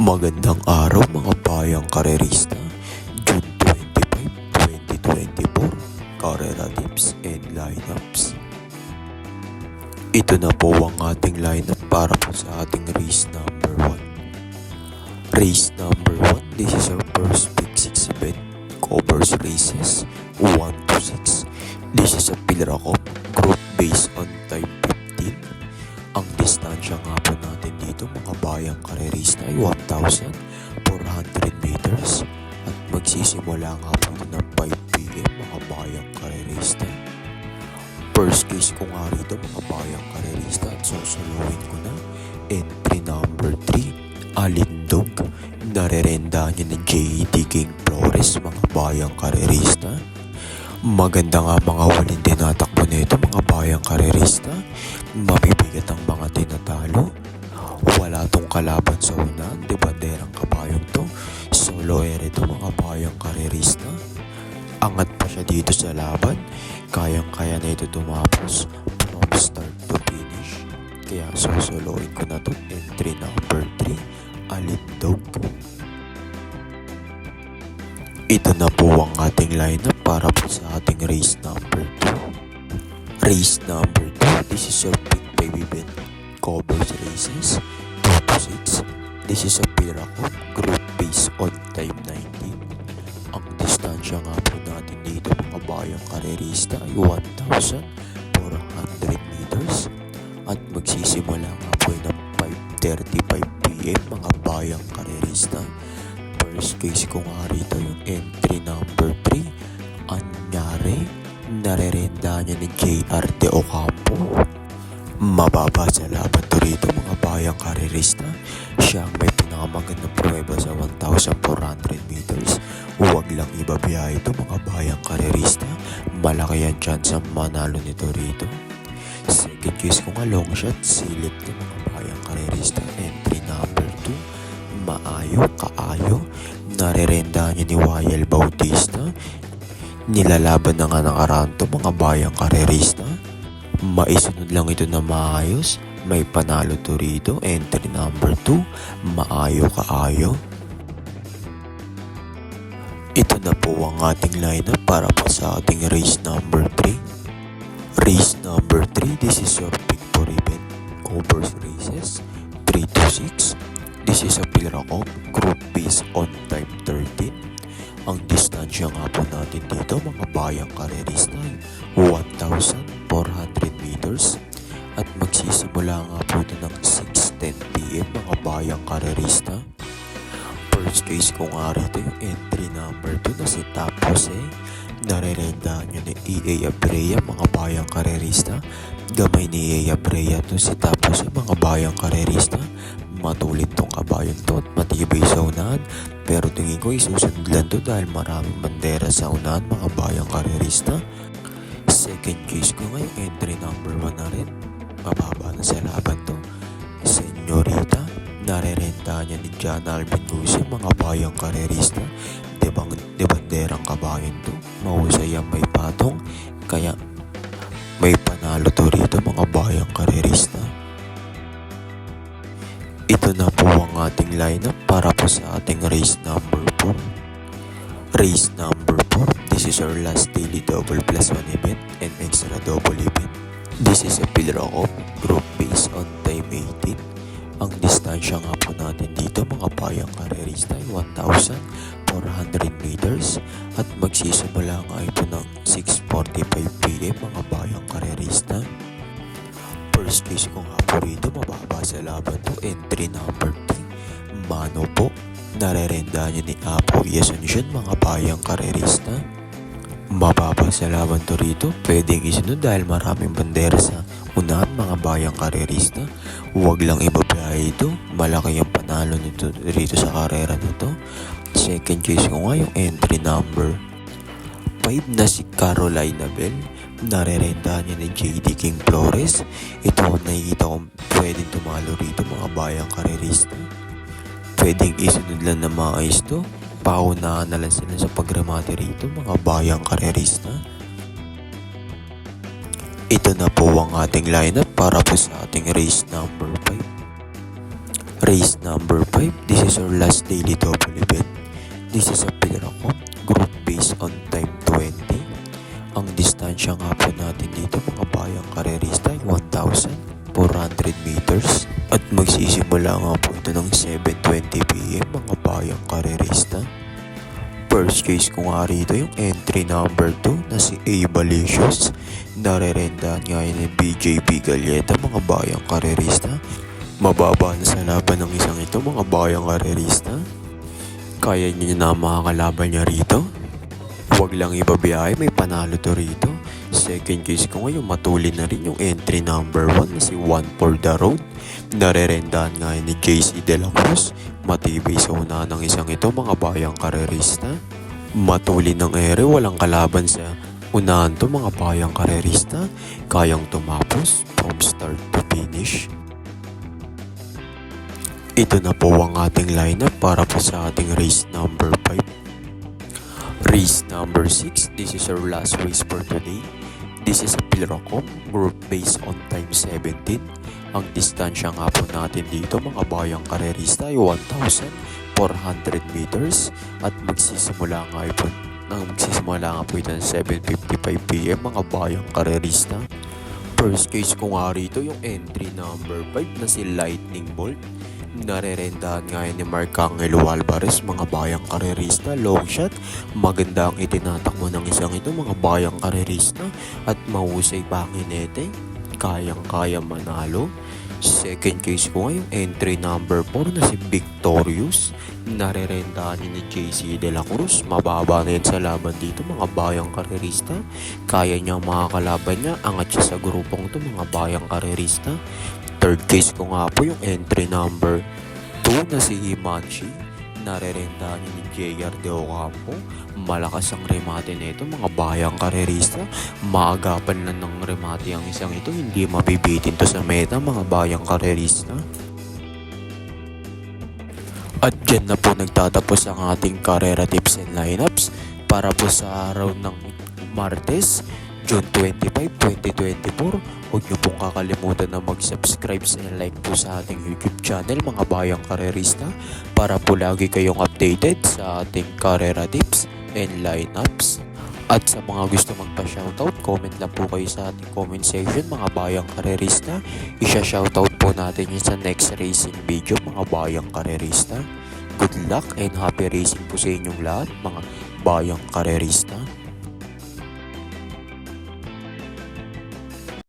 Magandang araw mga bayang karerista, June 25, 2024, Karera Tips and Lineups. Ito na po ang ating lineup para po sa ating race number 1. Race number 1, this is our first Big 6 event, covers races 1 to 6. This is a Pilracom group based on time 15. Ang distansya nga po natin dito mga bayang karerista ay 1,400 meters at magsisimula nga po ng 5 p.m. mga bayang karerista. First case ko nga rito mga bayang karerista at susuluhin ko na entry number 3, Alindog. Narerenda niya ni J.D. King Flores mga bayang karerista. Maganda nga mga waling tinatakbo nito mga bayang karerista. Mabibigat ang mga tinatalo. Wala tong kalaban sa unahan, di banderang kabayong to. Solo ere to mga bayang karerista. Angat pa siya dito sa laban. Kayang-kaya na ito tumapos from start to finish. Kaya susuluin ko na to entry number 3, Alindog. Ito na po ang ating lineup para po sa ating race number 2. Race number 2, this is our big 5 event, covers races 2 to 6. This is a Pilracom group based on time 19. Ang distansya nga po natin dito mga bayang karerista ay 1,400 meters at magsisimula nga po ng 5:35 p.m. mga bayang karerista. First case ko nga rito yung entry number 3, Anyare. Narerenda niya ni J.R. De Ocampo. Mababa sa laban to rito mga bayang karerista. Siya ang may pinakamagandang pruweba sa 1,400 meters. Huwag lang ibabiyahe ito mga bayang karerista. Malaki ang chance ang manalo nito rito. Second case ko nga long shot, silip to mga bayang karerista. Entry number 2, Maayo Kaayo. Narerenda niya ni Wayel Bautista. Nilalaban na nga ng Aranto mga bayang karerista. Maisunod lang ito na maayos. May panalo to rito. Entry number 2, Maayo Kaayo. Ito na po ang ating lineup para po sa ating race number 3. Race number 3, this is your victory event, covers races 3 to 6. This is a Pilracom group based on time 13. Ang distansya nga po natin dito mga bayang karerista ay 1,400 meters at magsisimula nga po ito ng 6:10 p.m. mga bayang karerista. First case ko nga rito yung entry number 2 na si Top Jose. Narerenda nyo ni E.A. Abrea mga bayang karerista. Gamay ni E.A. Abrea to si Top Jose mga bayang karerista. Matulit tong kabayon to at matibay sa unahan, pero tingin ko isusunod lang to dahil maraming bandera sa unahan mga bayang karerista. Second case ko ngayon entry number 1 na rin. Mababa na sa laban to. Senyorita. Narerenta niya ni John Alvin Lucy mga bayang karerista. De banderang kabayon to. Mahusay ang may patong, kaya may panalo to rito mga bayang karerista. Ito na po ang ating lineup para po sa ating race number 4. Race number 4, this is our last daily double plus 1 event and extra double event. This is a Pilracom group based on time 18. Ang distansya nga po natin dito mga bayang karerista ay 1,400 meters at magsisimula nga ito ng 6:45 p.m. mga bayang karerista. First case ko nga po rito, mababa sa laban to, entry number 3, Mano po. Narerenda niya ni Apo Asuncion mga bayang karerista. Mababa sa laban to rito, pwedeng isunod dahil maraming bandera sa unahan mga bayang karerista. Huwag lang ibabiyahe ito, malaki ang panalo nito rito sa karera na to. Second case ko nga yung entry number 5 na si Carolina Bell. Narerenda niya ni J.D. King Flores. Ito ang nakikita kong pwedeng tumalo rito mga bayang karerista. Pwedeng isunod lang na maayos to. Paunahan na lang sila sa pagramate rito mga bayang karerista. Ito na po ang ating lineup para po sa ating race number 5. Race number 5, this is our last daily double event. This is a Pilracom group based on time 20. Ang distansya nga po natin dito mga bayang karerista ay 1,400 meters. At magsisimula nga po ito ng 7:20 PM mga bayang karerista. First case ko nga rito yung entry number 2 na si A. Balicious. Narerendahan nga yun ng BJB Galleta mga bayang karerista. Mababa na sa laban ng isang ito mga bayang karerista. Kaya niyo na makakalaban niya rito. Huwag lang ibabiyahe, may panalo to rito. Second case ko ngayon, matulin na rin yung entry number 1 na si One for the Road. Narerendahan nga yun ni JC De La Cruz. Matibay sa una ng isang ito mga bayang karerista. Matulin ng ere, walang kalaban sa unahan to mga bayang karerista. Kayang tumapos from start to finish. Ito na po ang ating lineup para po sa ating race number 5. Race number 6, this is our last race for today. This is a Pilracom group based on time 17. Ang distansya nga po natin dito mga bayang karerista ay 1,400 meters. At magsisimula nga po ito ng 7:55 PM mga bayang karerista. First case ko nga rito yung entry number 5 na si Lightning Bolt. Narerendahan nga yun ni Mark Angelo Alvarez mga bayang karerista. Long shot, maganda ang itinatakbo ng isang ito mga bayang karerista. At mahusay pa ang hinete, kayang-kaya manalo. Second case ko ngayon, entry number 4 na si Victorious. Narerendahan ni JC De La Cruz. Mababa na yun sa laban dito mga bayang karerista. Kaya niya makakalaban niya. Angat siya sa grupong ito mga bayang karerista. Third case ko nga po yung entry number 2 na si Himanshi. Narerendahan ni JR De Ocampo. Malakas ang remate nito mga bayang karerista. Maagapan lang ng remate ang isang ito. Hindi mabibitin to sa meta mga bayang karerista. At dyan na po nagtatapos ang ating karera tips and lineups para po sa araw ng Martes, June 25, 2024. Huwag niyo pong kakalimutan na mag-subscribe and like po sa ating YouTube channel mga bayang karerista para po lagi kayong updated sa ating karera tips and lineups. At sa mga gusto magpa-shoutout, comment lang po kayo sa ating comment section mga bayang karerista. Isha-shoutout po natin yun sa next racing video mga bayang karerista. Good luck and happy racing po sa inyong lahat mga bayang karerista.